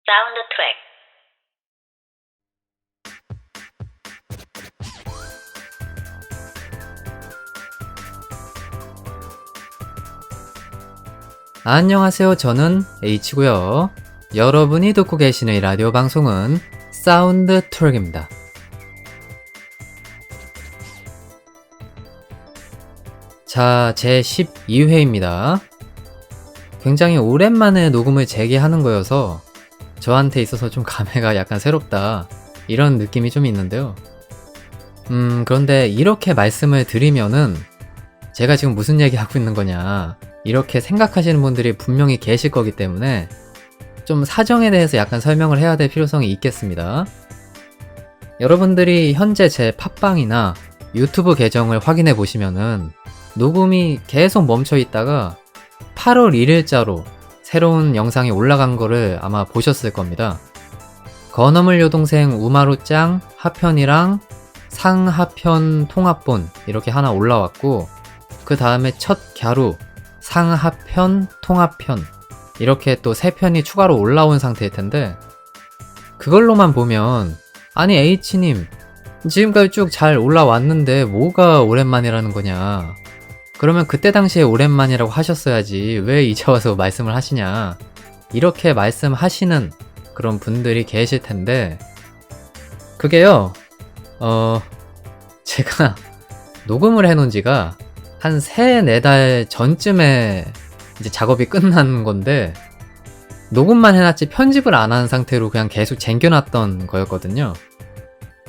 사운드 트랙. 안녕하세요. 저는 H고요. 여러분이 듣고 계시는 이 라디오 방송은 사운드 트랙입니다. 자, 제 12회입니다. 굉장히 오랜만에 녹음을 재개하는 거여서 저한테 있어서 좀 감회가 약간 새롭다, 이런 느낌이 좀 있는데요. 그런데 이렇게 말씀을 드리면은 제가 지금 무슨 얘기 하고 있는 거냐, 이렇게 생각하시는 분들이 분명히 계실 거기 때문에 좀 사정에 대해서 약간 설명을 해야 될 필요성이 있겠습니다. 여러분들이 현재 제 팟빵이나 유튜브 계정을 확인해 보시면은 녹음이 계속 멈춰 있다가 8월 1일자로 새로운 영상이 올라간 거를 아마 보셨을 겁니다. 건어물 여동생 우마루짱 하편이랑 상하편 통합본 이렇게 하나 올라왔고, 그 다음에 첫 갸루 상하편 통합편 이렇게 또 3편이 추가로 올라온 상태일 텐데, 그걸로만 보면 아니 H님 지금까지 쭉 잘 올라왔는데 뭐가 오랜만이라는 거냐, 그러면 그때 당시에 오랜만이라고 하셨어야지 왜 이제 와서 말씀을 하시냐, 이렇게 말씀하시는 그런 분들이 계실 텐데, 그게요 제가 녹음을 해놓은 지가 한 3-4달 전쯤에 이제 작업이 끝난 건데, 녹음만 해놨지 편집을 안 한 상태로 그냥 계속 쟁겨놨던 거였거든요.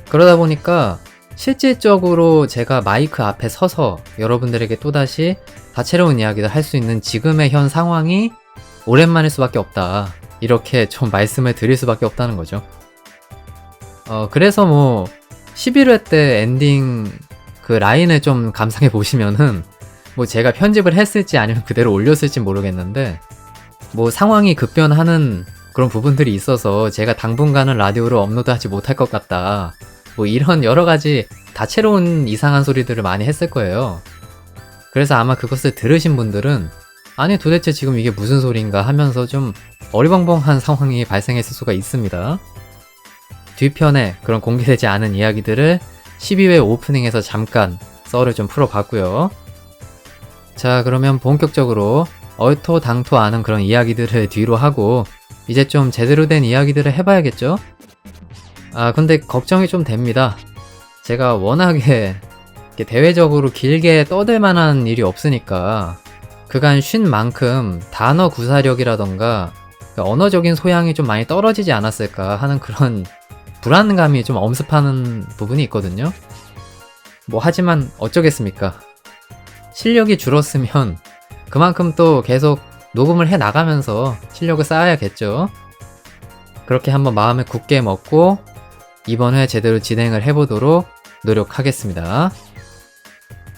그러다 보니까 실질적으로 제가 마이크 앞에 서서 여러분들에게 또다시 다채로운 이야기를 할 수 있는 지금의 현 상황이 오랜만일 수밖에 없다, 이렇게 좀 말씀을 드릴 수밖에 없다는 거죠. 그래서 뭐 11회 때 엔딩 그 라인을 좀 감상해 보시면은 뭐 제가 편집을 했을지 아니면 그대로 올렸을지 모르겠는데, 뭐 상황이 급변하는 그런 부분들이 있어서 제가 당분간은 라디오를 업로드하지 못할 것 같다, 뭐 이런 여러가지 다채로운 이상한 소리들을 많이 했을 거예요. 그래서 아마 그것을 들으신 분들은 아니 도대체 지금 이게 무슨 소리인가 하면서 좀 어리벙벙한 상황이 발생했을 수가 있습니다. 뒤편에 그런 공개되지 않은 이야기들을 12회 오프닝에서 잠깐 썰을 좀 풀어봤고요. 자, 그러면 본격적으로 얼토당토 않은 그런 이야기들을 뒤로 하고 이제 좀 제대로 된 이야기들을 해봐야겠죠? 근데 걱정이 좀 됩니다. 제가 워낙에 대외적으로 길게 떠들 만한 일이 없으니까 그간 쉰 만큼 단어 구사력이라던가 언어적인 소양이 좀 많이 떨어지지 않았을까 하는 그런 불안감이 좀 엄습하는 부분이 있거든요. 뭐 하지만 어쩌겠습니까? 실력이 줄었으면 그만큼 또 계속 녹음을 해 나가면서 실력을 쌓아야겠죠. 그렇게 한번 마음을 굳게 먹고 이번 회 제대로 진행을 해보도록 노력하겠습니다.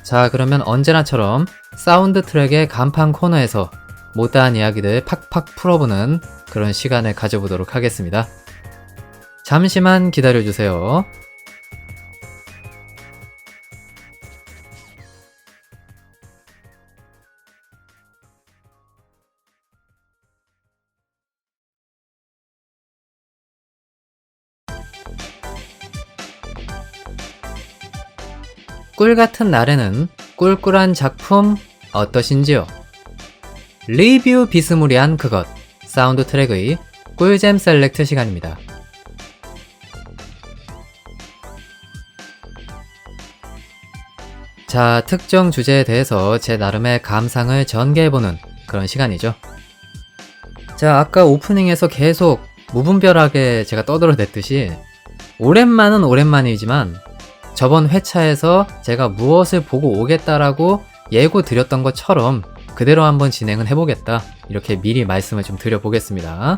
자, 그러면 언제나처럼 사운드 트랙의 간판 코너에서 못다한 이야기들 팍팍 풀어보는 그런 시간을 가져보도록 하겠습니다. 잠시만 기다려주세요. 꿀 같은 날에는 꿀꿀한 작품 어떠신지요? 리뷰 비스무리한 그것, 사운드 트랙의 꿀잼 셀렉트 시간입니다. 자, 특정 주제에 대해서 제 나름의 감상을 전개해보는 그런 시간이죠. 자, 아까 오프닝에서 계속 무분별하게 제가 떠들어댔듯이 오랜만은 오랜만이지만 저번 회차에서 제가 무엇을 보고 오겠다라고 예고 드렸던 것처럼 그대로 한번 진행은 해보겠다, 이렇게 미리 말씀을 좀 드려보겠습니다.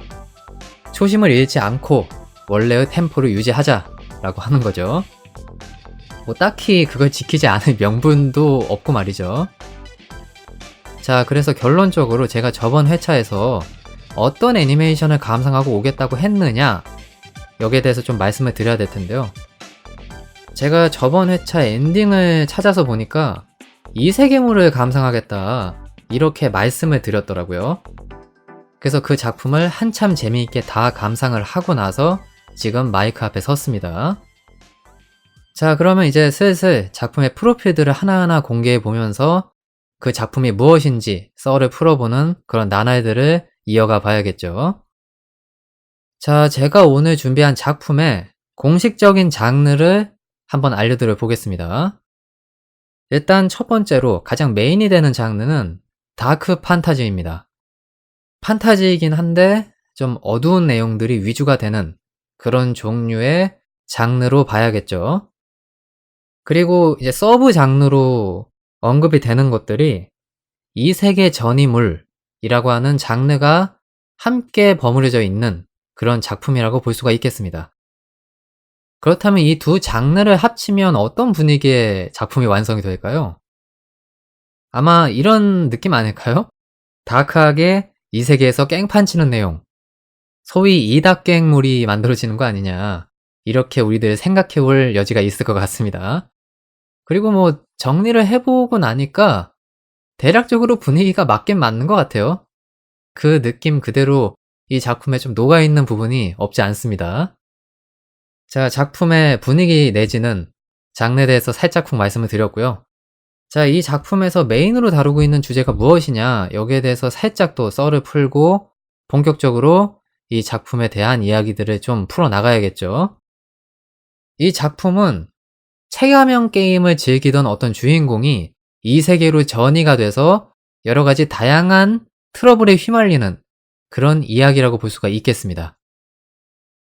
초심을 잃지 않고 원래의 템포를 유지하자 라고 하는 거죠. 뭐 딱히 그걸 지키지 않을 명분도 없고 말이죠. 자, 그래서 결론적으로 제가 저번 회차에서 어떤 애니메이션을 감상하고 오겠다고 했느냐, 여기에 대해서 좀 말씀을 드려야 될 텐데요. 제가 저번 회차 엔딩을 찾아서 보니까 이세계물을 감상하겠다, 이렇게 말씀을 드렸더라고요. 그래서 그 작품을 한참 재미있게 다 감상을 하고 나서 지금 마이크 앞에 섰습니다. 자, 그러면 이제 슬슬 작품의 프로필들을 하나하나 공개해 보면서 그 작품이 무엇인지 썰을 풀어보는 그런 나날들을 이어가 봐야겠죠. 자, 제가 오늘 준비한 작품의 공식적인 장르를 한번 알려드려 보겠습니다. 일단 첫 번째로 가장 메인이 되는 장르는 다크 판타지입니다. 판타지이긴 한데 좀 어두운 내용들이 위주가 되는 그런 종류의 장르로 봐야겠죠. 그리고 이제 서브 장르로 언급이 되는 것들이 이 세계 전이물이라고 하는 장르가 함께 버무려져 있는 그런 작품이라고 볼 수가 있겠습니다. 그렇다면 이 두 장르를 합치면 어떤 분위기의 작품이 완성이 될까요? 아마 이런 느낌 아닐까요? 다크하게 이 세계에서 깽판 치는 내용, 소위 이닥갱물이 만들어지는 거 아니냐, 이렇게 우리들 생각해 볼 여지가 있을 것 같습니다. 그리고 뭐 정리를 해보고 나니까 대략적으로 분위기가 맞긴 맞는 것 같아요. 그 느낌 그대로 이 작품에 좀 녹아있는 부분이 없지 않습니다. 자, 작품의 분위기 내지는 장르에 대해서 살짝쿵 말씀을 드렸고요. 자, 이 작품에서 메인으로 다루고 있는 주제가 무엇이냐, 여기에 대해서 살짝 또 썰을 풀고 본격적으로 이 작품에 대한 이야기들을 좀 풀어나가야겠죠. 이 작품은 체감형 게임을 즐기던 어떤 주인공이 이 세계로 전이가 돼서 여러 가지 다양한 트러블에 휘말리는 그런 이야기라고 볼 수가 있겠습니다.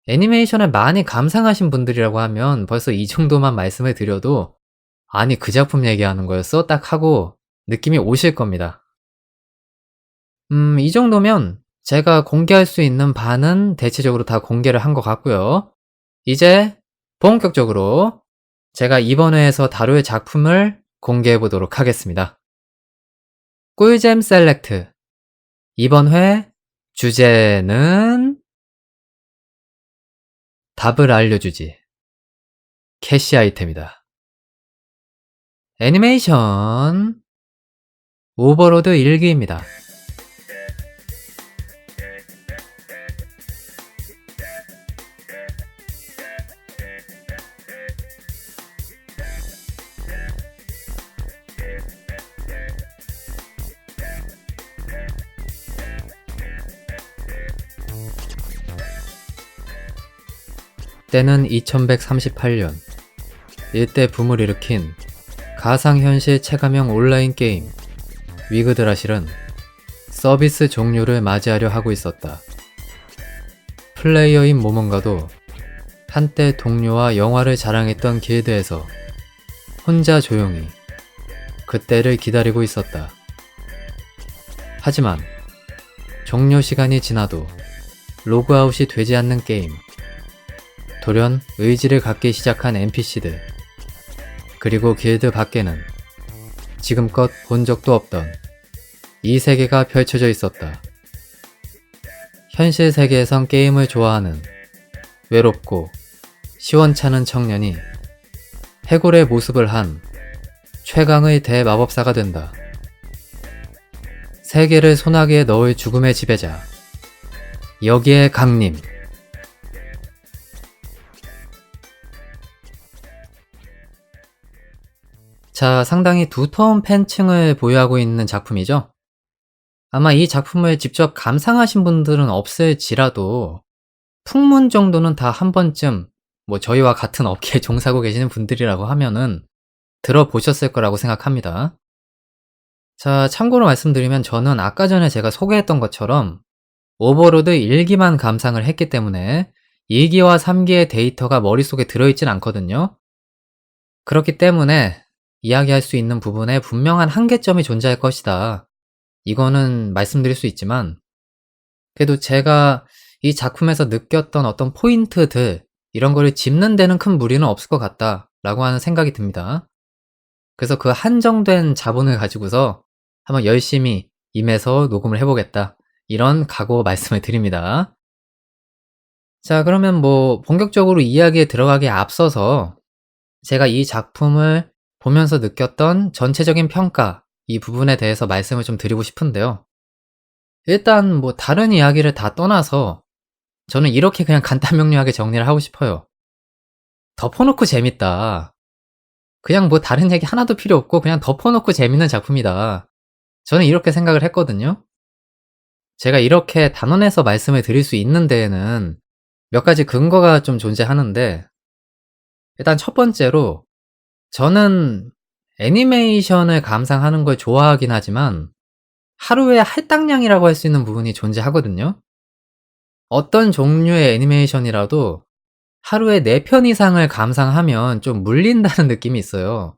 애니메이션을 많이 감상하신 분들이라고 하면 벌써 이 정도만 말씀을 드려도 아니 그 작품 얘기하는 거였어? 딱 하고 느낌이 오실 겁니다. 이 정도면 제가 공개할 수 있는 바는 대체적으로 다 공개를 한 것 같고요. 이제 본격적으로 제가 이번 회에서 다룰 작품을 공개해 보도록 하겠습니다. 꿀잼 셀렉트. 이번 회 주제는 답을 알려주지. 캐시 아이템이다. 애니메이션 오버로드 1기입니다. 때는 2138년. 일대 붐을 일으킨 가상현실 체감형 온라인 게임 위그드라실은 서비스 종료를 맞이하려 하고 있었다. 플레이어인 모몬가도 한때 동료와 영화를 자랑했던 길드에서 혼자 조용히 그때를 기다리고 있었다. 하지만 종료 시간이 지나도 로그아웃이 되지 않는 게임, 돌연 의지를 갖기 시작한 NPC들, 그리고 길드 밖에는 지금껏 본 적도 없던 이 세계가 펼쳐져 있었다. 현실 세계에선 게임을 좋아하는 외롭고 시원찮은 청년이 해골의 모습을 한 최강의 대마법사가 된다. 세계를 소나기에 넣을 죽음의 지배자, 여기에 강림. 자, 상당히 두터운 팬층을 보유하고 있는 작품이죠. 아마 이 작품을 직접 감상하신 분들은 없을지라도 풍문 정도는 다 한 번쯤 뭐 저희와 같은 업계에 종사하고 계시는 분들이라고 하면은 들어보셨을 거라고 생각합니다. 자, 참고로 말씀드리면 저는 아까 전에 제가 소개했던 것처럼 오버로드 1기만 감상을 했기 때문에 2기와 3기의 데이터가 머릿속에 들어있진 않거든요. 그렇기 때문에 이야기할 수 있는 부분에 분명한 한계점이 존재할 것이다. 이거는 말씀드릴 수 있지만 그래도 제가 이 작품에서 느꼈던 어떤 포인트들 이런 거를 짚는 데는 큰 무리는 없을 것 같다 라고 하는 생각이 듭니다. 그래서 그 한정된 자본을 가지고서 한번 열심히 임해서 녹음을 해보겠다 이런 각오 말씀을 드립니다. 자, 그러면 뭐 본격적으로 이야기에 들어가기에 앞서서 제가 이 작품을 보면서 느꼈던 전체적인 평가 이 부분에 대해서 말씀을 좀 드리고 싶은데요. 일단 뭐 다른 이야기를 다 떠나서 저는 이렇게 그냥 간단명료하게 정리를 하고 싶어요. 덮어놓고 재밌다. 그냥 뭐 다른 얘기 하나도 필요 없고 그냥 덮어놓고 재밌는 작품이다. 저는 이렇게 생각을 했거든요. 제가 이렇게 단언해서 말씀을 드릴 수 있는 데에는 몇 가지 근거가 좀 존재하는데, 일단 첫 번째로 저는 애니메이션을 감상하는 걸 좋아하긴 하지만 하루에 할당량이라고 할 수 있는 부분이 존재하거든요. 어떤 종류의 애니메이션이라도 하루에 4편 이상을 감상하면 좀 물린다는 느낌이 있어요.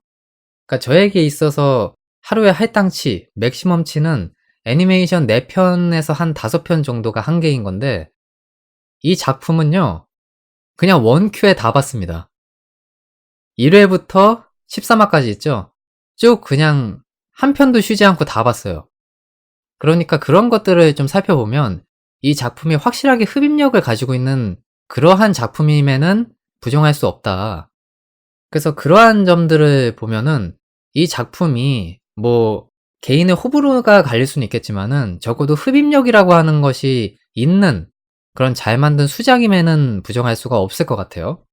그러니까 저에게 있어서 하루의 할당치, 맥시멈치는 애니메이션 4편에서 한 5편 정도가 한계인 건데, 이 작품은요, 그냥 원큐에 다 봤습니다. 1회부터 13화까지 있죠? 쭉 그냥 한 편도 쉬지 않고 다 봤어요. 그러니까 그런 것들을 좀 살펴보면 이 작품이 확실하게 흡입력을 가지고 있는 그러한 작품임에는 부정할 수 없다. 그래서 그러한 점들을 보면은 이 작품이 뭐 개인의 호불호가 갈릴 수는 있겠지만은 적어도 흡입력이라고 하는 것이 있는 그런 잘 만든 수작임에는 부정할 수가 없을 것 같아요.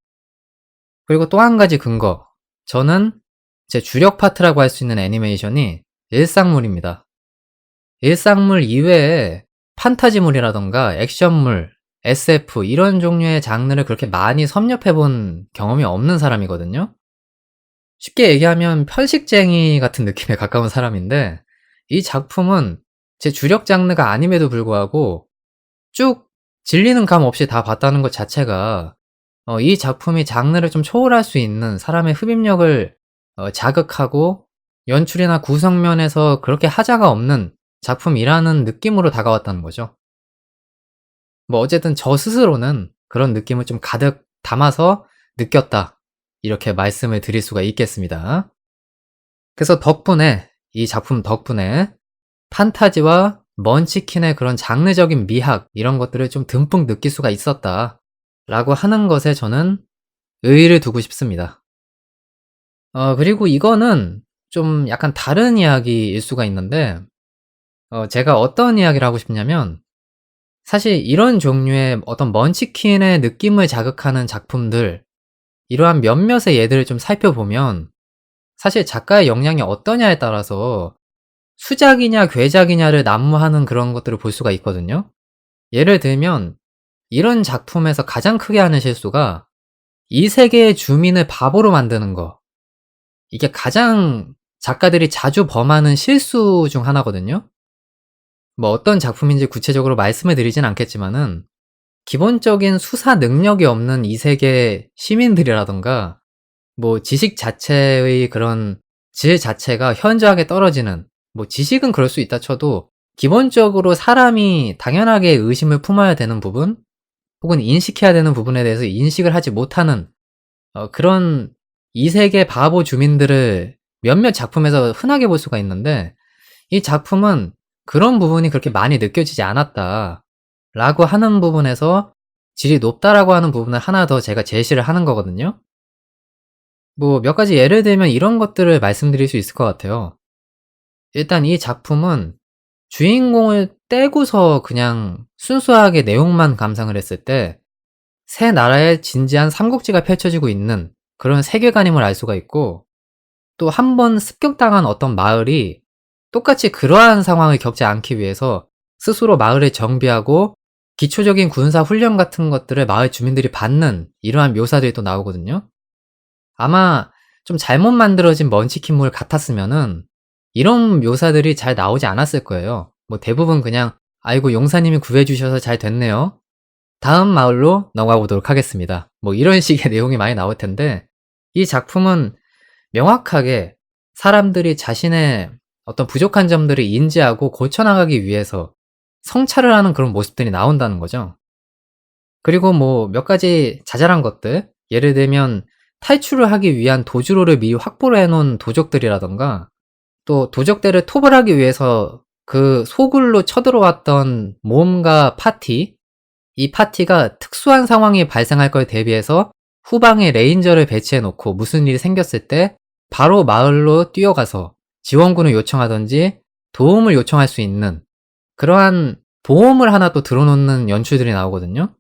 그리고 또 한 가지 근거. 저는 제 주력 파트라고 할 수 있는 애니메이션이 일상물입니다. 일상물 이외에 판타지물이라던가 액션물, SF 이런 종류의 장르를 그렇게 많이 섭렵해 본 경험이 없는 사람이거든요. 쉽게 얘기하면 편식쟁이 같은 느낌에 가까운 사람인데, 이 작품은 제 주력 장르가 아님에도 불구하고 쭉 질리는 감 없이 다 봤다는 것 자체가 이 작품이 장르를 좀 초월할 수 있는 사람의 흡입력을 자극하고 연출이나 구성면에서 그렇게 하자가 없는 작품이라는 느낌으로 다가왔다는 거죠. 뭐 어쨌든 저 스스로는 그런 느낌을 좀 가득 담아서 느꼈다. 이렇게 말씀을 드릴 수가 있겠습니다. 그래서 덕분에, 이 작품 덕분에 판타지와 먼치킨의 그런 장르적인 미학 이런 것들을 좀 듬뿍 느낄 수가 있었다 라고 하는 것에 저는 의의를 두고 싶습니다. 그리고 이거는 좀 약간 다른 이야기일 수가 있는데, 제가 어떤 이야기를 하고 싶냐면, 사실 이런 종류의 어떤 먼치킨의 느낌을 자극하는 작품들, 이러한 몇몇의 예들을 좀 살펴보면 사실 작가의 역량이 어떠냐에 따라서 수작이냐 괴작이냐를 난무하는 그런 것들을 볼 수가 있거든요. 예를 들면 이런 작품에서 가장 크게 하는 실수가 이 세계의 주민을 바보로 만드는 거. 이게 가장 작가들이 자주 범하는 실수 중 하나거든요. 뭐 어떤 작품인지 구체적으로 말씀을 드리진 않겠지만은 기본적인 수사 능력이 없는 이 세계 시민들이라던가 뭐 지식 자체의 그런 질 자체가 현저하게 떨어지는, 뭐 지식은 그럴 수 있다 쳐도 기본적으로 사람이 당연하게 의심을 품어야 되는 부분 혹은 인식해야 되는 부분에 대해서 인식을 하지 못하는 그런 이 세계 바보 주민들을 몇몇 작품에서 흔하게 볼 수가 있는데, 이 작품은 그런 부분이 그렇게 많이 느껴지지 않았다 라고 하는 부분에서 질이 높다라고 하는 부분을 하나 더 제가 제시를 하는 거거든요. 뭐 몇 가지 예를 들면 이런 것들을 말씀드릴 수 있을 것 같아요. 일단 이 작품은 주인공을 떼고서 그냥 순수하게 내용만 감상을 했을 때 세 나라의 진지한 삼국지가 펼쳐지고 있는 그런 세계관임을 알 수가 있고, 또 한 번 습격당한 어떤 마을이 똑같이 그러한 상황을 겪지 않기 위해서 스스로 마을을 정비하고 기초적인 군사 훈련 같은 것들을 마을 주민들이 받는 이러한 묘사들이 또 나오거든요. 아마 좀 잘못 만들어진 먼치킨물 같았으면은 이런 묘사들이 잘 나오지 않았을 거예요. 뭐 대부분 그냥 "아이고 용사님이 구해주셔서 잘 됐네요. 다음 마을로 넘어가 보도록 하겠습니다." 뭐 이런 식의 내용이 많이 나올 텐데, 이 작품은 명확하게 사람들이 자신의 어떤 부족한 점들을 인지하고 고쳐나가기 위해서 성찰을 하는 그런 모습들이 나온다는 거죠. 그리고 뭐 몇 가지 자잘한 것들, 예를 들면 탈출을 하기 위한 도주로를 미리 확보를 해 놓은 도적들이라던가, 또 도적들을 토벌하기 위해서 그 소굴로 쳐들어왔던 모험가 파티, 이 파티가 특수한 상황이 발생할 걸 대비해서 후방에 레인저를 배치해 놓고 무슨 일이 생겼을 때 바로 마을로 뛰어가서 지원군을 요청하든지 도움을 요청할 수 있는 그러한 보험을 하나 또 들어놓는 연출들이 나오거든요.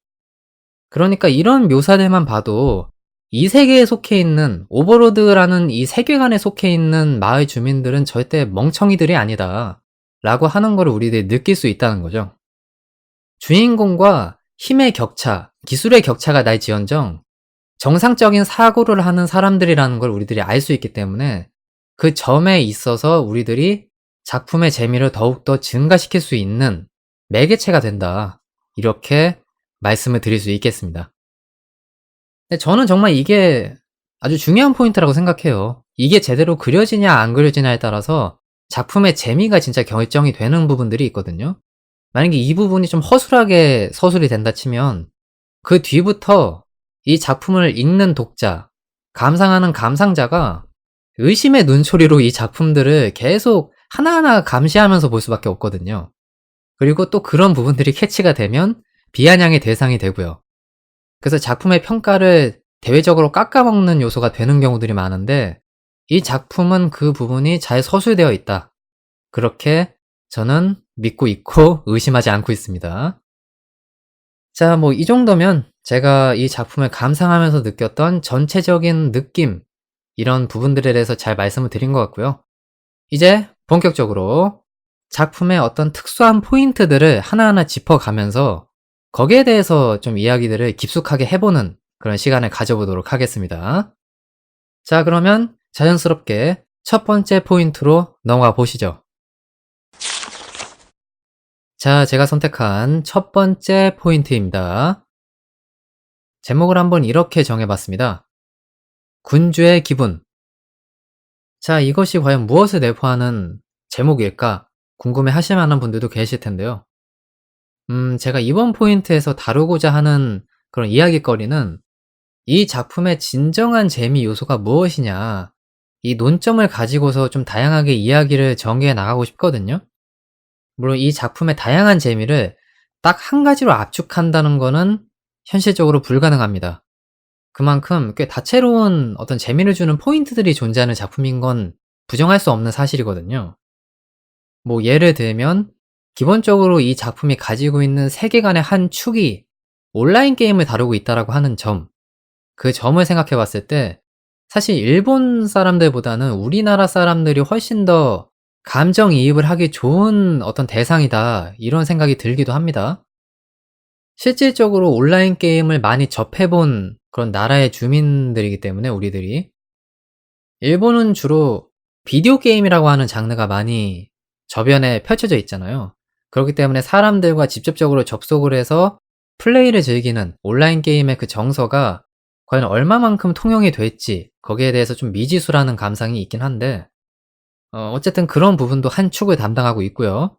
그러니까 이런 묘사들만 봐도 이 세계에 속해 있는 오버로드라는 이 세계관에 속해 있는 마을 주민들은 절대 멍청이들이 아니다 라고 하는 걸 우리들이 느낄 수 있다는 거죠. 주인공과 힘의 격차, 기술의 격차가 날지언정 정상적인 사고를 하는 사람들이라는 걸 우리들이 알 수 있기 때문에 그 점에 있어서 우리들이 작품의 재미를 더욱더 증가시킬 수 있는 매개체가 된다. 이렇게 말씀을 드릴 수 있겠습니다. 근데 저는 정말 이게 아주 중요한 포인트라고 생각해요. 이게 제대로 그려지냐 안 그려지냐에 따라서 작품의 재미가 진짜 결정이 되는 부분들이 있거든요. 만약에 이 부분이 좀 허술하게 서술이 된다 치면 그 뒤부터 이 작품을 읽는 독자, 감상하는 감상자가 의심의 눈초리로 이 작품들을 계속 하나하나 감시하면서 볼 수밖에 없거든요. 그리고 또 그런 부분들이 캐치가 되면 비아냥의 대상이 되고요. 그래서 작품의 평가를 대외적으로 깎아먹는 요소가 되는 경우들이 많은데 이 작품은 그 부분이 잘 서술되어 있다. 그렇게 저는 믿고 있고 의심하지 않고 있습니다. 자, 뭐 이 정도면 제가 이 작품을 감상하면서 느꼈던 전체적인 느낌, 이런 부분들에 대해서 잘 말씀을 드린 것 같고요. 이제 본격적으로 작품의 어떤 특수한 포인트들을 하나하나 짚어가면서 거기에 대해서 좀 이야기들을 깊숙하게 해보는 그런 시간을 가져보도록 하겠습니다. 자, 그러면 자연스럽게 첫 번째 포인트로 넘어가 보시죠. 자, 제가 선택한 첫 번째 포인트입니다. 제목을 한번 이렇게 정해봤습니다. 군주의 기분. 자, 이것이 과연 무엇을 내포하는 제목일까 궁금해 하실 만한 분들도 계실 텐데요. 제가 이번 포인트에서 다루고자 하는 그런 이야깃거리는 이 작품의 진정한 재미 요소가 무엇이냐, 이 논점을 가지고서 좀 다양하게 이야기를 전개해 나가고 싶거든요. 물론 이 작품의 다양한 재미를 딱 한 가지로 압축한다는 거는 현실적으로 불가능합니다. 그만큼 꽤 다채로운 어떤 재미를 주는 포인트들이 존재하는 작품인 건 부정할 수 없는 사실이거든요. 뭐 예를 들면 기본적으로 이 작품이 가지고 있는 세계관의 한 축이 온라인 게임을 다루고 있다라고 하는 점, 그 점을 생각해 봤을 때 사실 일본 사람들보다는 우리나라 사람들이 훨씬 더 감정이입을 하기 좋은 어떤 대상이다, 이런 생각이 들기도 합니다. 실질적으로 온라인 게임을 많이 접해본 그런 나라의 주민들이기 때문에 우리들이 일본은 주로 비디오 게임이라고 하는 장르가 많이 저변에 펼쳐져 있잖아요. 그렇기 때문에 사람들과 직접적으로 접속을 해서 플레이를 즐기는 온라인 게임의 그 정서가 과연 얼마만큼 통용이 될지 거기에 대해서 좀 미지수라는 감상이 있긴 한데 어쨌든 그런 부분도 한 축을 담당하고 있고요.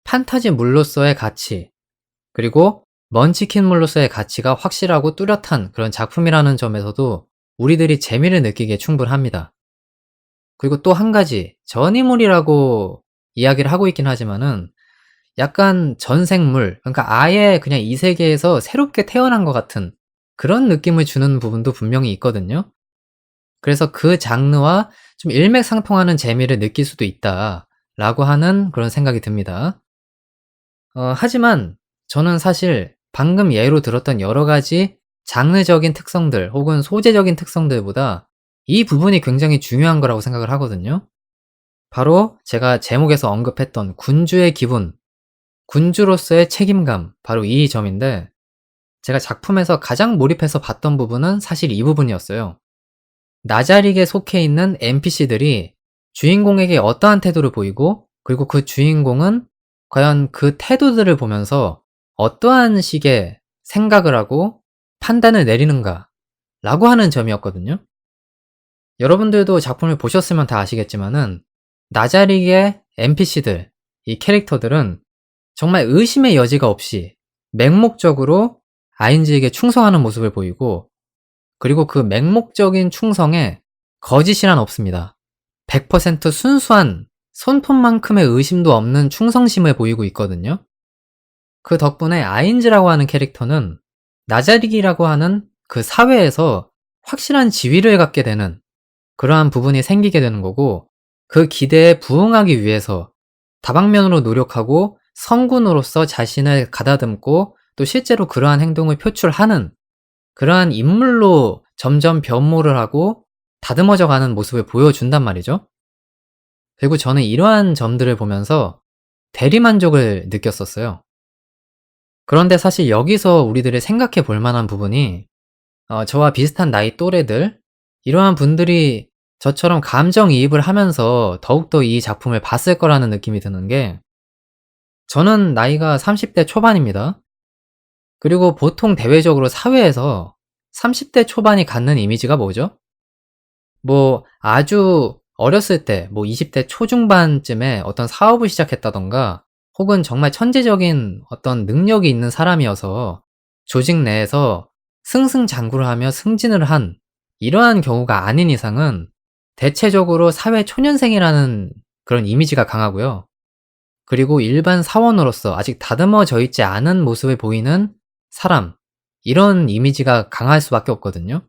판타지물로서의 가치, 그리고 먼치킨물로서의 가치가 확실하고 뚜렷한 그런 작품이라는 점에서도 우리들이 재미를 느끼기에 충분합니다. 그리고 또 한 가지, 전이물이라고 이야기를 하고 있긴 하지만은 약간 전생물, 그러니까 아예 그냥 이 세계에서 새롭게 태어난 것 같은 그런 느낌을 주는 부분도 분명히 있거든요. 그래서 그 장르와 좀 일맥상통하는 재미를 느낄 수도 있다라고 하는 그런 생각이 듭니다. 하지만 저는 사실 방금 예로 들었던 여러 가지 장르적인 특성들 혹은 소재적인 특성들보다 이 부분이 굉장히 중요한 거라고 생각을 하거든요. 바로 제가 제목에서 언급했던 군주의 기분, 군주로서의 책임감, 바로 이 점인데 제가 작품에서 가장 몰입해서 봤던 부분은 사실 이 부분이었어요. 나자릭에 속해 있는 NPC들이 주인공에게 어떠한 태도를 보이고 그리고 그 주인공은 과연 그 태도들을 보면서 어떠한 식의 생각을 하고 판단을 내리는가 라고 하는 점이었거든요. 여러분들도 작품을 보셨으면 다 아시겠지만은 나자릭의 NPC들, 이 캐릭터들은 정말 의심의 여지가 없이 맹목적으로 아인즈에게 충성하는 모습을 보이고 그리고 그 맹목적인 충성에 거짓이란 없습니다. 100% 순수한 손톱만큼의 의심도 없는 충성심을 보이고 있거든요. 그 덕분에 아인즈라고 하는 캐릭터는 나자릭이라고 하는 그 사회에서 확실한 지위를 갖게 되는 그러한 부분이 생기게 되는 거고 그 기대에 부응하기 위해서 다방면으로 노력하고 성군으로서 자신을 가다듬고 또 실제로 그러한 행동을 표출하는 그러한 인물로 점점 변모를 하고 다듬어져 가는 모습을 보여준단 말이죠. 그리고 저는 이러한 점들을 보면서 대리만족을 느꼈었어요. 그런데 사실 여기서 우리들이 생각해 볼 만한 부분이 저와 비슷한 나이 또래들 이러한 분들이 저처럼 감정이입을 하면서 더욱더 이 작품을 봤을 거라는 느낌이 드는 게 저는 나이가 30대 초반입니다. 그리고 보통 대외적으로 사회에서 30대 초반이 갖는 이미지가 뭐죠? 뭐 아주 어렸을 때 뭐 20대 초중반쯤에 어떤 사업을 시작했다든가 혹은 정말 천재적인 어떤 능력이 있는 사람이어서 조직 내에서 승승장구를 하며 승진을 한 이러한 경우가 아닌 이상은 대체적으로 사회 초년생이라는 그런 이미지가 강하고요. 그리고 일반 사원으로서 아직 다듬어져 있지 않은 모습을 보이는 사람, 이런 이미지가 강할 수밖에 없거든요.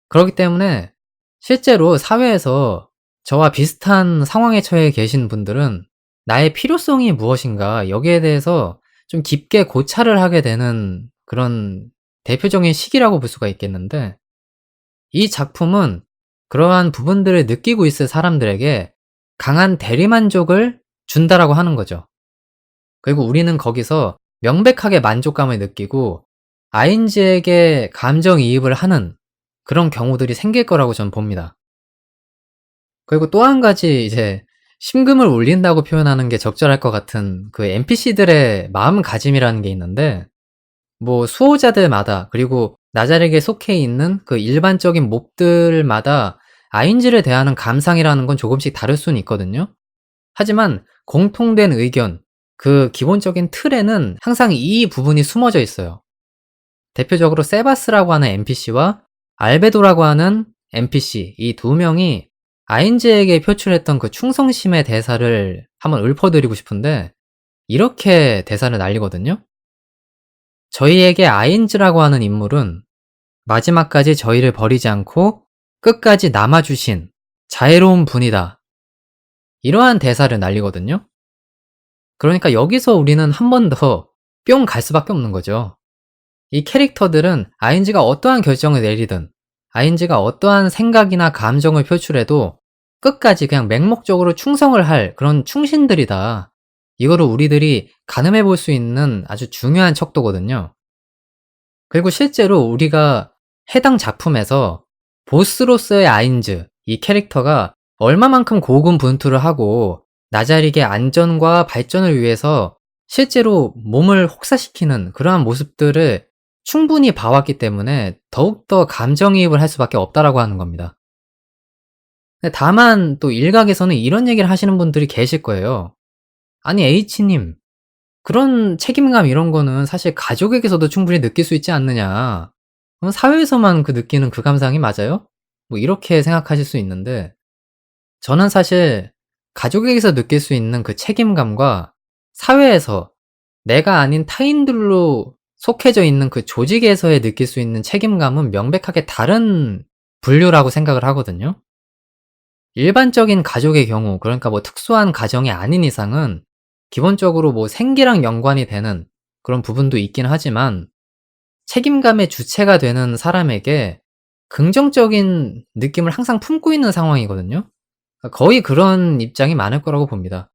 그렇기 때문에 실제로 사회에서 저와 비슷한 상황에 처해 계신 분들은 나의 필요성이 무엇인가 여기에 대해서 좀 깊게 고찰을 하게 되는 그런 대표적인 시기라고 볼 수가 있겠는데 이 작품은 그러한 부분들을 느끼고 있을 사람들에게 강한 대리만족을 준다라고 하는 거죠. 그리고 우리는 거기서 명백하게 만족감을 느끼고 아인즈에게 감정이입을 하는 그런 경우들이 생길 거라고 저는 봅니다. 그리고 또 한 가지 이제 심금을 울린다고 표현하는 게 적절할 것 같은 그 NPC들의 마음가짐이라는 게 있는데 뭐 수호자들마다 그리고 나자렉에 속해 있는 그 일반적인 몹들마다 아인즈를 대하는 감상이라는 건 조금씩 다를 수는 있거든요. 하지만 공통된 의견, 그 기본적인 틀에는 항상 이 부분이 숨어져 있어요. 대표적으로 세바스라고 하는 NPC와 알베도라고 하는 NPC 이 두 명이 아인즈에게 표출했던 그 충성심의 대사를 한번 읊어드리고 싶은데 이렇게 대사를 날리거든요. 저희에게 아인즈라고 하는 인물은 마지막까지 저희를 버리지 않고 끝까지 남아주신 자애로운 분이다. 이러한 대사를 날리거든요. 그러니까 여기서 우리는 한 번 더 뿅 갈 수밖에 없는 거죠. 이 캐릭터들은 아인즈가 어떠한 결정을 내리든 아인즈가 어떠한 생각이나 감정을 표출해도 끝까지 그냥 맹목적으로 충성을 할 그런 충신들이다. 이거를 우리들이 가늠해 볼 수 있는 아주 중요한 척도거든요. 그리고 실제로 우리가 해당 작품에서 보스로서의 아인즈, 이 캐릭터가 얼마만큼 고군분투를 하고 나자릭의 안전과 발전을 위해서 실제로 몸을 혹사시키는 그러한 모습들을 충분히 봐왔기 때문에 더욱더 감정이입을 할 수밖에 없다라고 하는 겁니다. 근데 다만 또 일각에서는 이런 얘기를 하시는 분들이 계실 거예요. 아니 H님, 그런 책임감 이런 거는 사실 가족에게서도 충분히 느낄 수 있지 않느냐. 사회에서만 느끼는 그 감상이 맞아요? 뭐 이렇게 생각하실 수 있는데 저는 사실 가족에게서 느낄 수 있는 그 책임감과 사회에서 내가 아닌 타인들로 속해져 있는 그 조직에서의 느낄 수 있는 책임감은 명백하게 다른 분류라고 생각을 하거든요. 일반적인 가족의 경우, 그러니까 뭐 특수한 가정이 아닌 이상은 기본적으로 뭐 생계랑 연관이 되는 그런 부분도 있긴 하지만 책임감의 주체가 되는 사람에게 긍정적인 느낌을 항상 품고 있는 상황이거든요. 거의 그런 입장이 많을 거라고 봅니다.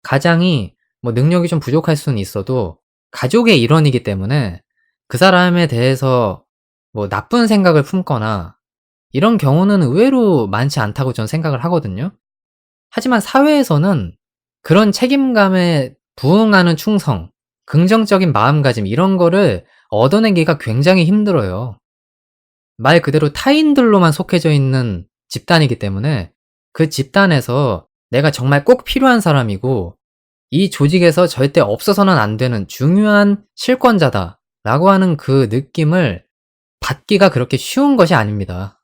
가장이 뭐 능력이 좀 부족할 수는 있어도 가족의 일원이기 때문에 그 사람에 대해서 뭐 나쁜 생각을 품거나 이런 경우는 의외로 많지 않다고 저는 생각을 하거든요. 하지만 사회에서는 그런 책임감에 부응하는 충성, 긍정적인 마음가짐 이런 거를 얻어내기가 굉장히 힘들어요. 말 그대로 타인들로만 속해져 있는 집단이기 때문에 그 집단에서 내가 정말 꼭 필요한 사람이고 이 조직에서 절대 없어서는 안 되는 중요한 실권자다라고 하는 그 느낌을 받기가 그렇게 쉬운 것이 아닙니다.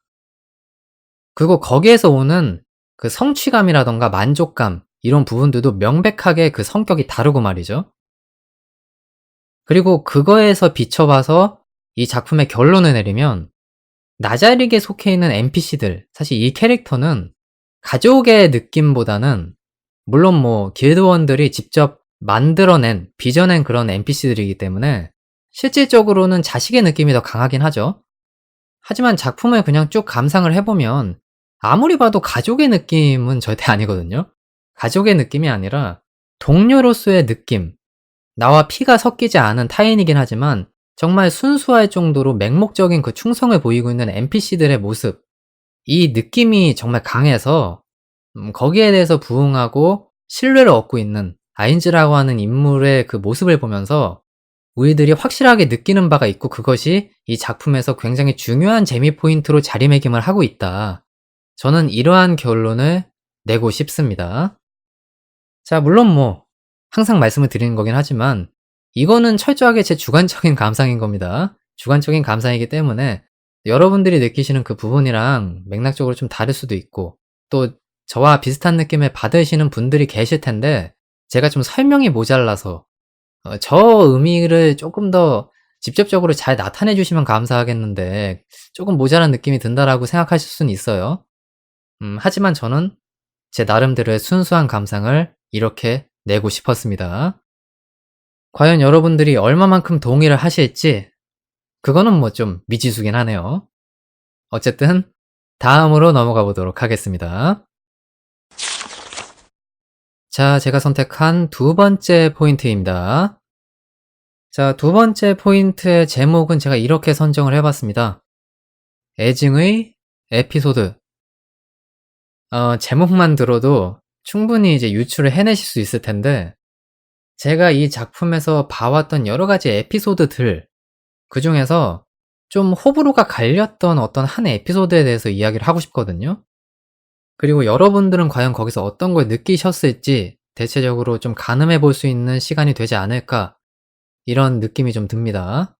그리고 거기에서 오는 그 성취감이라던가 만족감 이런 부분들도 명백하게 그 성격이 다르고 말이죠. 그리고 그거에서 비춰봐서 이 작품의 결론을 내리면 나자릭에 속해 있는 NPC들 사실 이 캐릭터는 가족의 느낌보다는 물론 뭐 길드원들이 직접 빚어낸 그런 NPC들이기 때문에 실질적으로는 자식의 느낌이 더 강하긴 하죠. 하지만 작품을 그냥 쭉 감상을 해보면 아무리 봐도 가족의 느낌은 절대 아니거든요. 가족의 느낌이 아니라 동료로서의 느낌, 나와 피가 섞이지 않은 타인이긴 하지만 정말 순수할 정도로 맹목적인 그 충성을 보이고 있는 NPC들의 모습, 이 느낌이 정말 강해서 거기에 대해서 부응하고 신뢰를 얻고 있는 아인즈라고 하는 인물의 그 모습을 보면서 우리들이 확실하게 느끼는 바가 있고 그것이 이 작품에서 굉장히 중요한 재미 포인트로 자리매김을 하고 있다. 저는 이러한 결론을 내고 싶습니다. 자, 물론 항상 말씀을 드리는 거긴 하지만 이거는 철저하게 제 주관적인 감상인 겁니다. 주관적인 감상이기 때문에 여러분들이 느끼시는 그 부분이랑 맥락적으로 좀 다를 수도 있고 또 저와 비슷한 느낌을 받으시는 분들이 계실 텐데 제가 좀 설명이 모자라서 저 의미를 조금 더 직접적으로 잘 나타내 주시면 감사하겠는데 조금 모자란 느낌이 든다라고 생각하실 수는 있어요. 하지만 저는 제 나름대로의 순수한 감상을 이렇게 내고 싶었습니다. 과연 여러분들이 얼마만큼 동의를 하실지 그거는 좀 미지수긴 하네요. 어쨌든 다음으로 넘어가 보도록 하겠습니다. 자, 제가 선택한 두 번째 포인트입니다. 자, 두 번째 포인트의 제목은 제가 이렇게 선정을 해봤습니다. 애증의 에피소드. 제목만 들어도 충분히 이제 유추를 해내실 수 있을 텐데 제가 이 작품에서 봐왔던 여러 가지 에피소드들 그 중에서 좀 호불호가 갈렸던 어떤 한 에피소드에 대해서 이야기를 하고 싶거든요. 그리고 여러분들은 과연 거기서 어떤 걸 느끼셨을지 대체적으로 좀 가늠해 볼 수 있는 시간이 되지 않을까 이런 느낌이 좀 듭니다.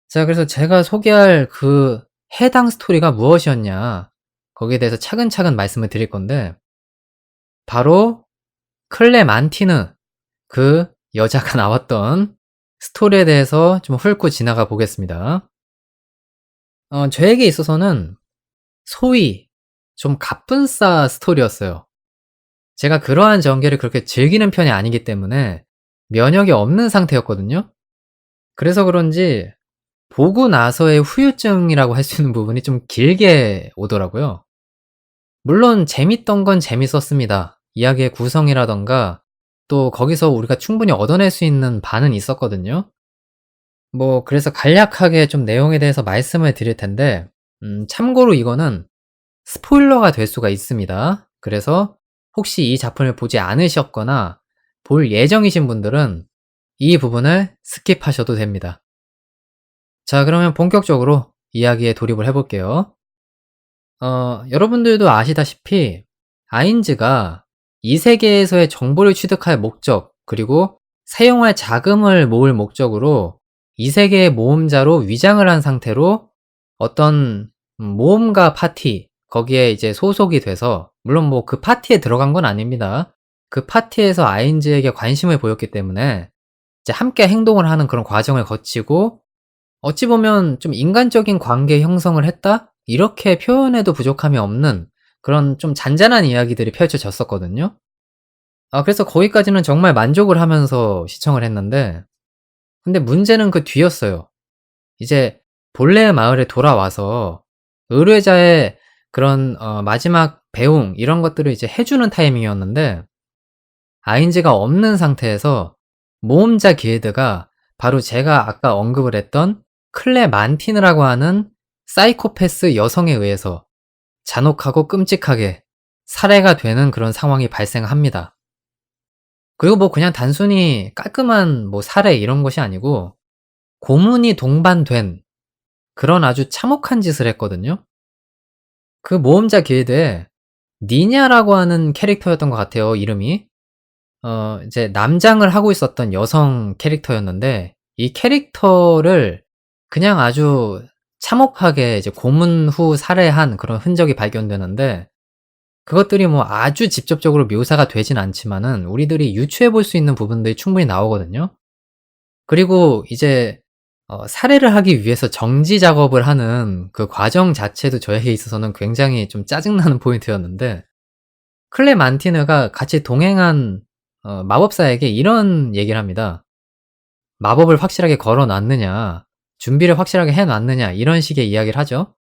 자, 그래서 제가 소개할 그 해당 스토리가 무엇이었냐 거기에 대해서 차근차근 말씀을 드릴 건데 바로 클레만티느 그 여자가 나왔던 스토리에 대해서 좀 훑고 지나가 보겠습니다. 저에게 있어서는 소위 좀 갑분싸 스토리였어요. 제가 그러한 전개를 그렇게 즐기는 편이 아니기 때문에 면역이 없는 상태였거든요. 그래서 그런지 보고 나서의 후유증이라고 할 수 있는 부분이 좀 길게 오더라고요. 물론 재밌던 건 재밌었습니다. 이야기의 구성이라던가 또 거기서 우리가 충분히 얻어낼 수 있는 바는 있었거든요. 그래서 간략하게 좀 내용에 대해서 말씀을 드릴 텐데 참고로 이거는 스포일러가 될 수가 있습니다. 그래서 혹시 이 작품을 보지 않으셨거나 볼 예정이신 분들은 이 부분을 스킵하셔도 됩니다. 자, 그러면 본격적으로 이야기에 돌입을 해볼게요. 여러분들도 아시다시피 아인즈가 이 세계에서의 정보를 취득할 목적 그리고 사용할 자금을 모을 목적으로 이 세계의 모험자로 위장을 한 상태로 어떤 모험가 파티 거기에 이제 소속이 돼서 물론 그 파티에 들어간 건 아닙니다. 그 파티에서 아인즈에게 관심을 보였기 때문에 이제 함께 행동을 하는 그런 과정을 거치고 어찌 보면 좀 인간적인 관계 형성을 했다? 이렇게 표현해도 부족함이 없는 그런 좀 잔잔한 이야기들이 펼쳐졌었거든요. 그래서 거기까지는 정말 만족을 하면서 시청을 했는데 근데 문제는 그 뒤였어요. 이제 본래의 마을에 돌아와서 의뢰자의 그런 마지막 배웅 이런 것들을 이제 해주는 타이밍이었는데 아인즈가 없는 상태에서 모험자 길드가 바로 제가 아까 언급을 했던 클레만티느라고 하는 사이코패스 여성에 의해서 잔혹하고 끔찍하게 살해가 되는 그런 상황이 발생합니다. 그리고 그냥 단순히 깔끔한 살해 이런 것이 아니고 고문이 동반된 그런 아주 참혹한 짓을 했거든요. 그 모험자 길드에 니냐라고 하는 캐릭터였던 것 같아요, 이름이. 이제 남장을 하고 있었던 여성 캐릭터였는데 이 캐릭터를 그냥 아주 참혹하게 이제 고문 후 살해한 그런 흔적이 발견되는데 그것들이 아주 직접적으로 묘사가 되진 않지만은 우리들이 유추해 볼 수 있는 부분들이 충분히 나오거든요. 그리고 이제 살해를 하기 위해서 정지 작업을 하는 그 과정 자체도 저에게 있어서는 굉장히 좀 짜증나는 포인트였는데 클레만티느가 같이 동행한 마법사에게 이런 얘기를 합니다. "마법을 확실하게 걸어 놨느냐. 준비를 확실하게 해 놨느냐." 이런 식의 이야기를 하죠.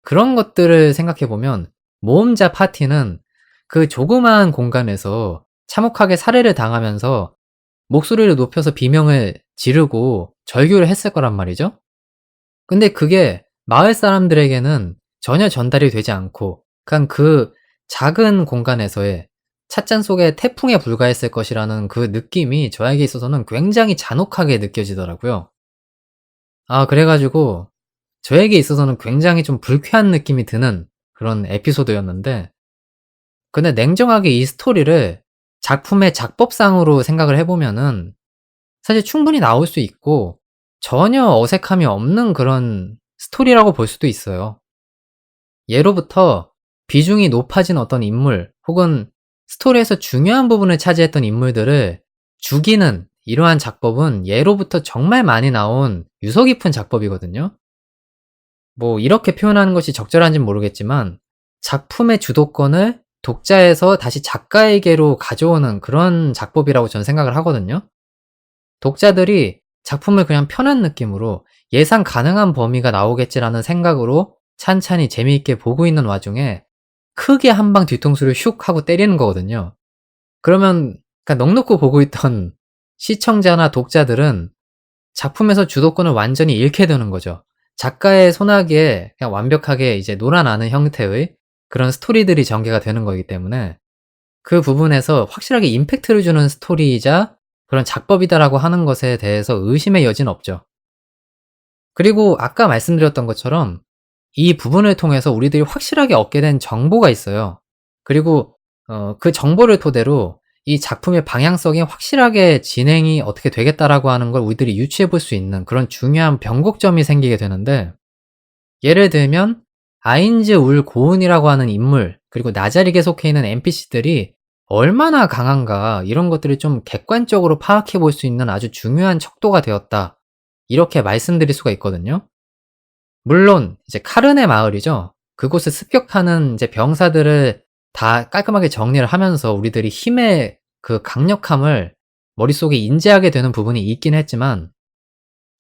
그런 것들을 생각해 보면 모험자 파티는 그 조그마한 공간에서 참혹하게 살해를 당하면서 목소리를 높여서 비명을 지르고 절규를 했을 거란 말이죠. 근데 그게 마을 사람들에게는 전혀 전달이 되지 않고 그냥 그 작은 공간에서의 찻잔 속의 태풍에 불과했을 것이라는 그 느낌이 저에게 있어서는 굉장히 잔혹하게 느껴지더라고요. 그래 가지고 저에게 있어서는 굉장히 좀 불쾌한 느낌이 드는 그런 에피소드였는데, 근데 냉정하게 이 스토리를 작품의 작법상으로 생각을 해 보면은 사실 충분히 나올 수 있고 전혀 어색함이 없는 그런 스토리라고 볼 수도 있어요. 예로부터 비중이 높아진 어떤 인물 혹은 스토리에서 중요한 부분을 차지했던 인물들을 죽이는 이러한 작법은 예로부터 정말 많이 나온 유서 깊은 작법이거든요. 뭐 이렇게 표현하는 것이 적절한진 모르겠지만 작품의 주도권을 독자에서 다시 작가에게로 가져오는 그런 작법이라고 저는 생각을 하거든요. 독자들이 작품을 그냥 펴는 느낌으로 '예상 가능한 범위가 나오겠지.'라는 생각으로 찬찬히 재미있게 보고 있는 와중에 크게 한 방 뒤통수를 슉 하고 때리는 거거든요. 그러면 그러니까 넋 놓고 보고 있던 시청자나 독자들은 작품에서 주도권을 완전히 잃게 되는 거죠. 작가의 손아귀에 그냥 완벽하게 이제 놀아나는 형태의 그런 스토리들이 전개가 되는 거이기 때문에 그 부분에서 확실하게 임팩트를 주는 스토리이자 그런 작법이다라고 하는 것에 대해서 의심의 여지는 없죠. 그리고 아까 말씀드렸던 것처럼 이 부분을 통해서 우리들이 확실하게 얻게 된 정보가 있어요. 그리고 그 정보를 토대로 이 작품의 방향성이 확실하게 진행이 어떻게 되겠다라고 하는 걸 우리들이 유추해 볼 수 있는 그런 중요한 변곡점이 생기게 되는데, 예를 들면 아인즈 울 고은이라고 하는 인물 그리고 나자릭에 속해 있는 NPC들이 얼마나 강한가 이런 것들을 좀 객관적으로 파악해 볼 수 있는 아주 중요한 척도가 되었다. 이렇게 말씀드릴 수가 있거든요. 물론 이제 카르네 마을이죠. 그곳을 습격하는 이제 병사들을 다 깔끔하게 정리를 하면서 우리들이 힘의 그 강력함을 머릿속에 인지하게 되는 부분이 있긴 했지만,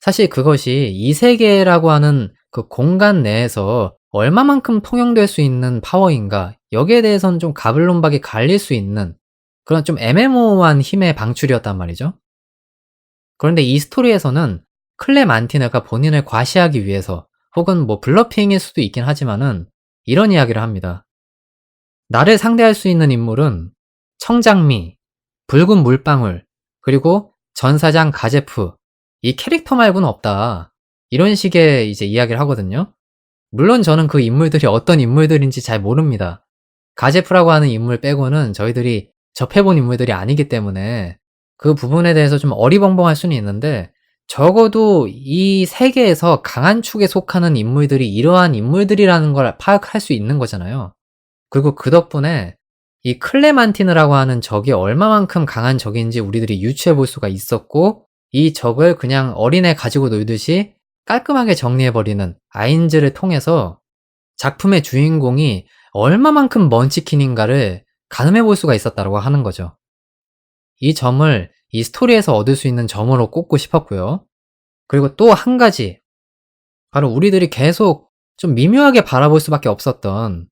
사실 그것이 이 세계라고 하는 그 공간 내에서 얼마만큼 통용될 수 있는 파워인가, 여기에 대해서는 좀 가불론박이 갈릴 수 있는 그런 좀 애매모호한 힘의 방출이었단 말이죠. 그런데 이 스토리에서는 클레만티네가 본인을 과시하기 위해서 혹은 뭐 블러핑일 수도 있긴 하지만은 이런 이야기를 합니다. 나를 상대할 수 있는 인물은 청장미, 붉은 물방울, 그리고 전사장 가제프, 이 캐릭터 말고는 없다. 이런 식의 이제 이야기를 하거든요. 물론 저는 그 인물들이 어떤 인물들인지 잘 모릅니다. 가제프라고 하는 인물 빼고는 저희들이 접해본 인물들이 아니기 때문에 그 부분에 대해서 좀 어리벙벙할 수는 있는데, 적어도 이 세계에서 강한 축에 속하는 인물들이 이러한 인물들이라는 걸 파악할 수 있는 거잖아요. 그리고 그 덕분에 이 클레만티느라고 하는 적이 얼마만큼 강한 적인지 우리들이 유추해 볼 수가 있었고, 이 적을 그냥 어린애 가지고 놀듯이 깔끔하게 정리해 버리는 아인즈를 통해서 작품의 주인공이 얼마만큼 먼치킨인가를 가늠해 볼 수가 있었다라고 하는 거죠. 이 점을 이 스토리에서 얻을 수 있는 점으로 꼽고 싶었고요. 그리고 또 한 가지, 바로 우리들이 계속 좀 미묘하게 바라볼 수밖에 없었던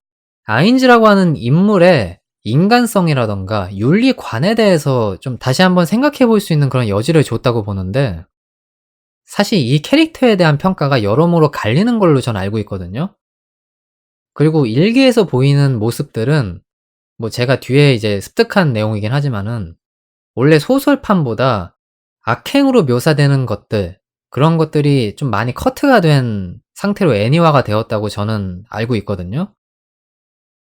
아인즈라고 하는 인물의 인간성이라던가 윤리관에 대해서 좀 다시 한번 생각해 볼 수 있는 그런 여지를 줬다고 보는데, 사실 이 캐릭터에 대한 평가가 여러모로 갈리는 걸로 전 알고 있거든요. 그리고 일기에서 보이는 모습들은 뭐 제가 뒤에 이제 습득한 내용이긴 하지만은 원래 소설판보다 악행으로 묘사되는 것들, 그런 것들이 좀 많이 커트가 된 상태로 애니화가 되었다고 저는 알고 있거든요.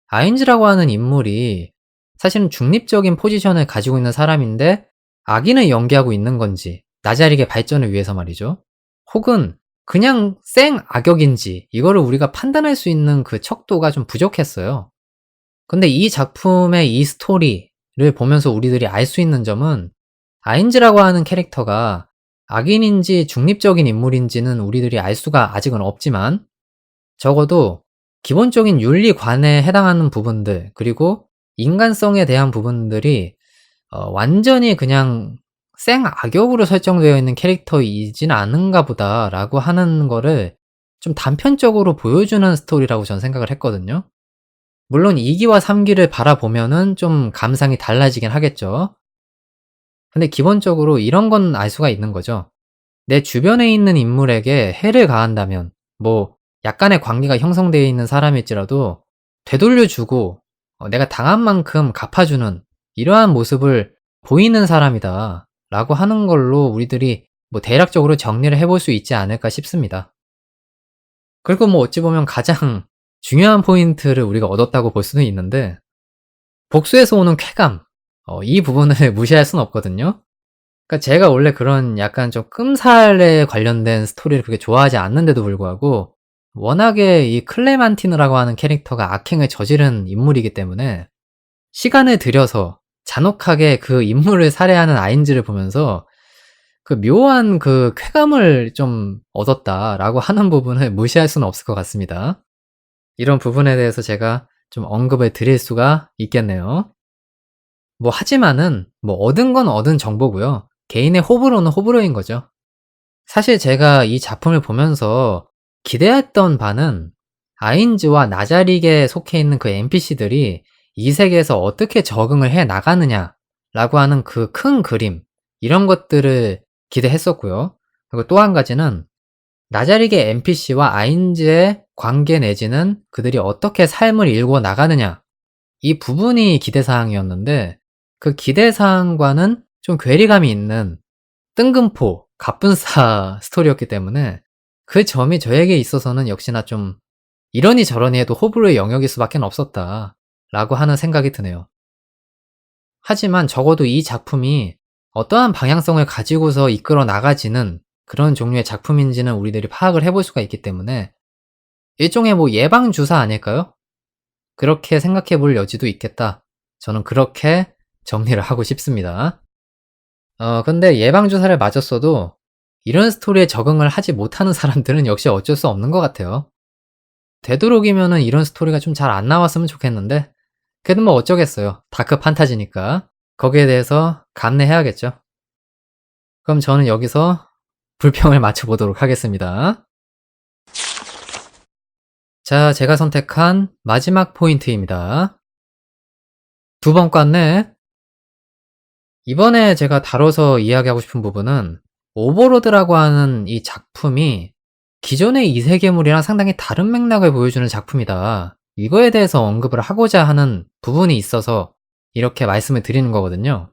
아인즈라고 하는 인물이 사실은 중립적인 포지션을 가지고 있는 사람인데 악인을 연기하고 있는 건지, 나자릭의 발전을 위해서 말이죠. 혹은 그냥 생 악역인지 이거를 우리가 판단할 수 있는 그 척도가 좀 부족했어요. 근데 이 작품의 이 스토리를 보면서 우리들이 알 수 있는 점은 아인즈라고 하는 캐릭터가 악인인지 중립적인 인물인지는 우리들이 알 수가 아직은 없지만, 적어도 기본적인 윤리관에 해당하는 부분들 그리고 인간성에 대한 부분들이 완전히 그냥 생 악역으로 설정되어 있는 캐릭터이진 않은가 보다라고 하는 거를 좀 단편적으로 보여주는 스토리라고 저는 생각을 했거든요. 물론 2 기와 3 기를 바라보면은 좀 감상이 달라지긴 하겠죠. 근데 기본적으로 이런 건 알 수가 있는 거죠. 내 주변에 있는 인물에게 해를 가한다면 뭐 약간의 관계가 형성되어 있는 사람일지라도 되돌려 주고 내가 당한 만큼 갚아주는 이러한 모습을 보이는 사람이다 라고 하는 걸로 우리들이 뭐 대략적으로 정리를 해볼 수 있지 않을까 싶습니다. 그리고 뭐 어찌 보면 가장 중요한 포인트를 우리가 얻었다고 볼 수는 있는데 복수에서 오는 쾌감, 이 부분을 무시할 수는 없거든요. 그러니까 제가 원래 그런 약간 좀 끔살에 관련된 스토리를 그렇게 좋아하지 않는데도 불구하고 워낙에 이 클레만티느라고 하는 캐릭터가 악행을 저지른 인물이기 때문에 시간을 들여서 잔혹하게 그 인물을 살해하는 아인즈를 보면서 그 묘한 그 쾌감을 좀 얻었다라고 하는 부분을 무시할 수는 없을 것 같습니다. 이런 부분에 대해서 제가 좀 언급을 드릴 수가 있겠네요. 뭐 하지만은 뭐 얻은 건 얻은 정보고요. 개인의 호불호는 호불호인 거죠. 사실 제가 이 작품을 보면서 기대했던 바는 아인즈와 나자릭에 속해 있는 그 NPC들이 이 세계에서 어떻게 적응을 해 나가느냐라고 하는 그 큰 그림, 이런 것들을 기대했었고요. 그리고 또 한 가지는 나자릭의 NPC와 아인즈의 관계 내지는 그들이 어떻게 삶을 일궈 나가느냐, 이 부분이 기대사항이었는데 그 기대사항과는 좀 괴리감이 있는 뜬금포, 갑분싸 스토리였기 때문에 그 점이 저에게 있어서는 역시나 좀 이러니 저러니 해도 호불호의 영역일 수밖에 없었다 라고 하는 생각이 드네요. 하지만 적어도 이 작품이 어떠한 방향성을 가지고서 이끌어 나가지는 그런 종류의 작품인지는 우리들이 파악을 해볼 수가 있기 때문에 일종의 뭐 예방주사 아닐까요? 그렇게 생각해 볼 여지도 있겠다. 저는 그렇게 정리를 하고 싶습니다. 근데 예방주사를 맞았어도 이런 스토리에 적응을 하지 못하는 사람들은 역시 어쩔 수 없는 것 같아요. 되도록이면은 이런 스토리가 좀 잘 안 나왔으면 좋겠는데 그래도 뭐 어쩌겠어요. 다크 판타지니까 거기에 대해서 감내해야겠죠. 그럼 저는 여기서 불평을 맞춰보도록 하겠습니다. 자, 제가 선택한 마지막 포인트입니다. 두 번 깠네. 이번에 제가 다뤄서 이야기하고 싶은 부분은 오버로드라고 하는 이 작품이 기존의 이세계물이랑 상당히 다른 맥락을 보여주는 작품이다. 이거에 대해서 언급을 하고자 하는 부분이 있어서 이렇게 말씀을 드리는 거거든요.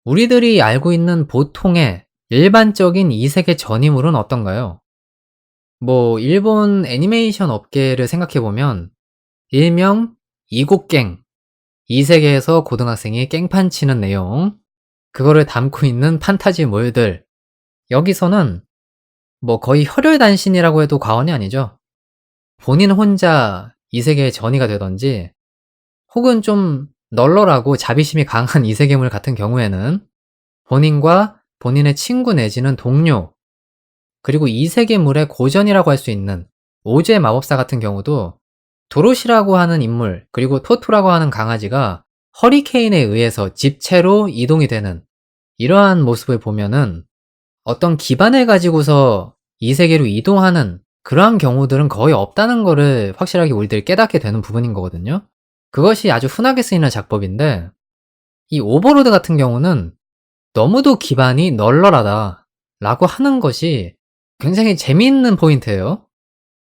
우리들이 알고 있는 보통의 일반적인 이세계 전이물은 어떤가요? 뭐 일본 애니메이션 업계를 생각해보면 일명 이곡갱, 이 세계에서 고등학생이 깽판 치는 내용, 그거를 담고 있는 판타지물들, 여기서는 뭐 거의 혈혈단신이라고 해도 과언이 아니죠. 본인 혼자 이 세계의 전이가 되던지 혹은 좀 널널하고 자비심이 강한 이 세계물 같은 경우에는 본인과 본인의 친구 내지는 동료, 그리고 이 세계물의 고전이라고 할 수 있는 오즈의 마법사 같은 경우도 도로시라고 하는 인물, 그리고 토토라고 하는 강아지가 허리케인에 의해서 집체로 이동이 되는 이러한 모습을 보면은 어떤 기반을 가지고서 이 세계로 이동하는 그러한 경우들은 거의 없다는 거를 확실하게 우리들이 깨닫게 되는 부분인 거거든요. 그것이 아주 흔하게 쓰이는 작법인데 이 오버로드 같은 경우는 너무도 기반이 널널하다 라고 하는 것이 굉장히 재미있는 포인트예요.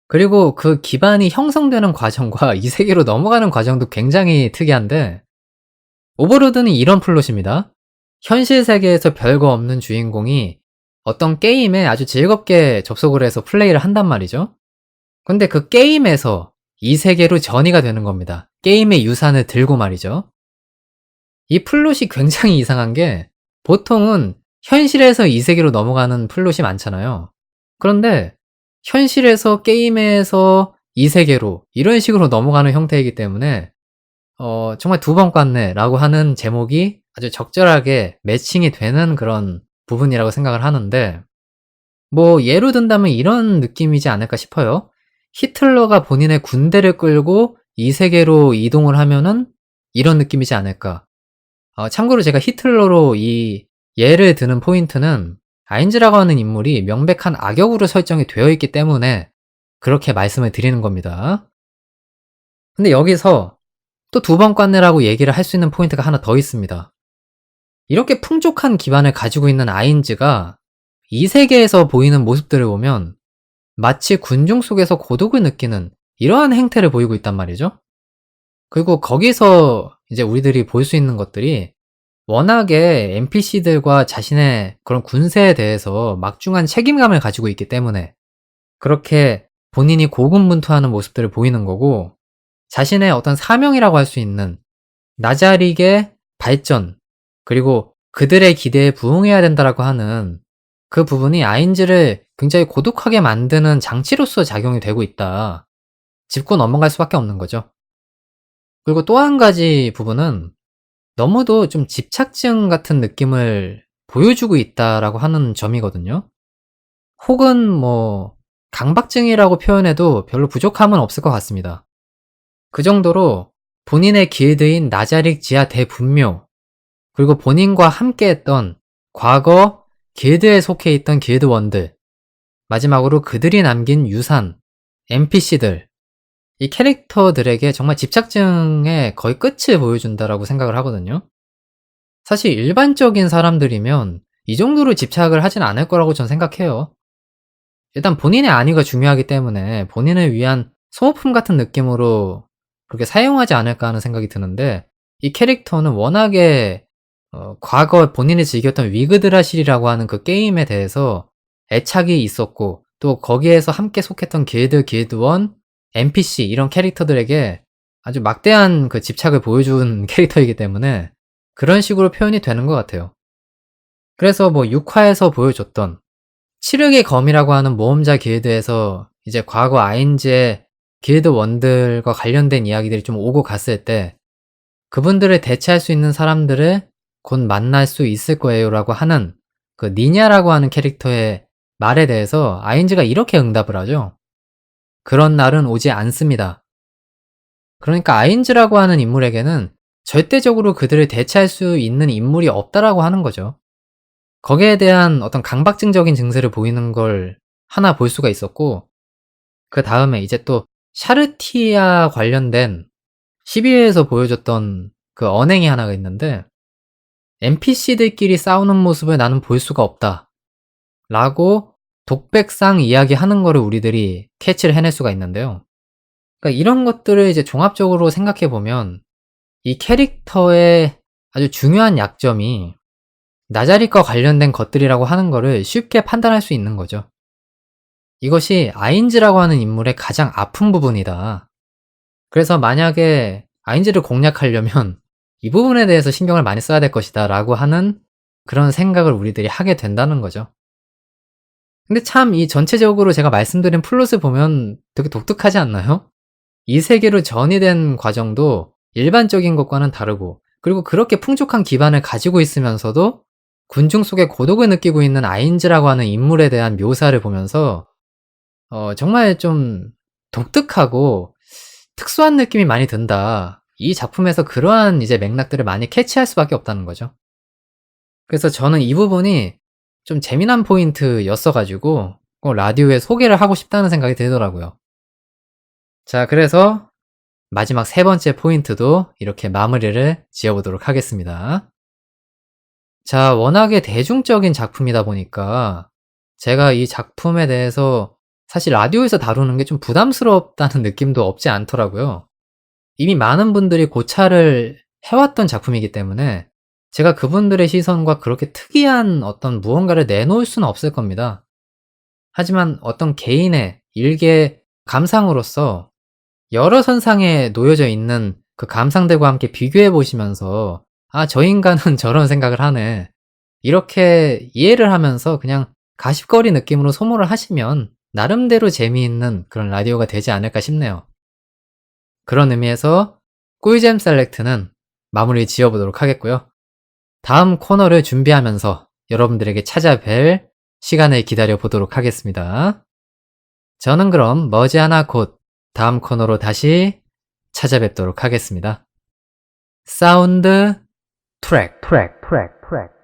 그리고 그 기반이 형성되는 과정과 이 세계로 넘어가는 과정도 굉장히 특이한데 오버로드는 이런 플롯입니다. 현실 세계에서 별거 없는 주인공이 어떤 게임에 아주 즐겁게 접속을 해서 플레이를 한단 말이죠. 근데 그 게임에서 이 세계로 전이가 되는 겁니다. 게임의 유산을 들고 말이죠. 이 플롯이 굉장히 이상한 게 보통은 현실에서 이 세계로 넘어가는 플롯이 많잖아요. 그런데 현실에서 게임에서 이 세계로 이런 식으로 넘어가는 형태이기 때문에 정말 두 번 깠네 라고 하는 제목이 아주 적절하게 매칭이 되는 그런 부분이라고 생각을 하는데 뭐 예로 든다면 이런 느낌이지 않을까 싶어요. 히틀러가 본인의 군대를 끌고 이 세계로 이동을 하면은 이런 느낌이지 않을까. 참고로 제가 히틀러로 이 예를 드는 포인트는 아인즈라고 하는 인물이 명백한 악역으로 설정이 되어 있기 때문에 그렇게 말씀을 드리는 겁니다. 근데 여기서 또 두 번 꽈내라고 얘기를 할 수 있는 포인트가 하나 더 있습니다. 이렇게 풍족한 기반을 가지고 있는 아인즈가 이 세계에서 보이는 모습들을 보면 마치 군중 속에서 고독을 느끼는 이러한 행태를 보이고 있단 말이죠. 그리고 거기서 이제 우리들이 볼 수 있는 것들이 워낙에 NPC들과 자신의 그런 군세에 대해서 막중한 책임감을 가지고 있기 때문에 그렇게 본인이 고군분투하는 모습들을 보이는 거고, 자신의 어떤 사명이라고 할 수 있는 나자릭의 발전, 그리고 그들의 기대에 부응해야 된다라고 하는 그 부분이 아인즈를 굉장히 고독하게 만드는 장치로서 작용이 되고 있다. 짚고 넘어갈 수밖에 없는 거죠. 그리고 또 한 가지 부분은 너무도 좀 집착증 같은 느낌을 보여주고 있다라고 하는 점이거든요. 혹은 뭐 강박증이라고 표현해도 별로 부족함은 없을 것 같습니다. 그 정도로 본인의 길드인 나자릭 지하 대분묘, 그리고 본인과 함께했던 과거 길드에 속해 있던 길드원들, 마지막으로 그들이 남긴 유산, NPC들, 이 캐릭터들에게 정말 집착증의 거의 끝을 보여준다라고 생각을 하거든요. 사실 일반적인 사람들이면 이 정도로 집착을 하진 않을 거라고 전 생각해요. 일단 본인의 안위가 중요하기 때문에 본인을 위한 소모품 같은 느낌으로 그렇게 사용하지 않을까 하는 생각이 드는데, 이 캐릭터는 워낙에 과거 본인이 즐겼던 위그드라실이라고 하는 그 게임에 대해서 애착이 있었고, 또 거기에서 함께 속했던 길드, 길드원, NPC 이런 캐릭터들에게 아주 막대한 그 집착을 보여준 캐릭터이기 때문에 그런 식으로 표현이 되는 것 같아요. 그래서 뭐 6화에서 보여줬던 칠흑의 검이라고 하는 모험자 길드에서 이제 과거 아인즈의 길드원들과 관련된 이야기들이 좀 오고 갔을 때 그분들을 대체할 수 있는 사람들을 곧 만날 수 있을 거예요 라고 하는 그 니냐라고 하는 캐릭터의 말에 대해서 아인즈가 이렇게 응답을 하죠. 그런 날은 오지 않습니다. 그러니까 아인즈라고 하는 인물에게는 절대적으로 그들을 대체할 수 있는 인물이 없다라고 하는 거죠. 거기에 대한 어떤 강박증적인 증세를 보이는 걸 하나 볼 수가 있었고, 그 다음에 이제 또 샤르티아 관련된 12회에서 보여줬던 그 언행이 하나가 있는데, NPC들끼리 싸우는 모습을 나는 볼 수가 없다 라고 독백상 이야기하는 거를 우리들이 캐치를 해낼 수가 있는데요. 그러니까 이런 것들을 이제 종합적으로 생각해보면 이 캐릭터의 아주 중요한 약점이 나자릿과 관련된 것들이라고 하는 거를 쉽게 판단할 수 있는 거죠. 이것이 아인즈라고 하는 인물의 가장 아픈 부분이다. 그래서 만약에 아인즈를 공략하려면 이 부분에 대해서 신경을 많이 써야 될 것이다 라고 하는 그런 생각을 우리들이 하게 된다는 거죠. 근데 참 이 전체적으로 제가 말씀드린 플롯을 보면 되게 독특하지 않나요? 이 세계로 전이된 과정도 일반적인 것과는 다르고, 그리고 그렇게 풍족한 기반을 가지고 있으면서도 군중 속에 고독을 느끼고 있는 아인즈라고 하는 인물에 대한 묘사를 보면서 정말 좀 독특하고 특수한 느낌이 많이 든다. 이 작품에서 그러한 이제 맥락들을 많이 캐치할 수밖에 없다는 거죠. 그래서 저는 이 부분이 좀 재미난 포인트였어가지고 꼭 라디오에 소개를 하고 싶다는 생각이 들더라고요. 자, 그래서 마지막 세 번째 포인트도 이렇게 마무리를 지어보도록 하겠습니다. 자, 워낙에 대중적인 작품이다 보니까 제가 이 작품에 대해서 사실 라디오에서 다루는 게 좀 부담스럽다는 느낌도 없지 않더라고요. 이미 많은 분들이 고찰을 해왔던 작품이기 때문에 제가 그분들의 시선과 그렇게 특이한 어떤 무언가를 내놓을 수는 없을 겁니다. 하지만 어떤 개인의 일개 감상으로서 여러 선상에 놓여져 있는 그 감상들과 함께 비교해 보시면서 '아, 저 인간은 저런 생각을 하네.' 이렇게 이해를 하면서 그냥 가십거리 느낌으로 소모를 하시면 나름대로 재미있는 그런 라디오가 되지 않을까 싶네요. 그런 의미에서 꿀잼 셀렉트는 마무리 지어보도록 하겠고요. 다음 코너를 준비하면서 여러분들에게 찾아뵐 시간을 기다려 보도록 하겠습니다. 저는 그럼 머지않아 곧 다음 코너로 다시 찾아뵙도록 하겠습니다. 사운드 트랙, 트랙, 트랙, 트랙.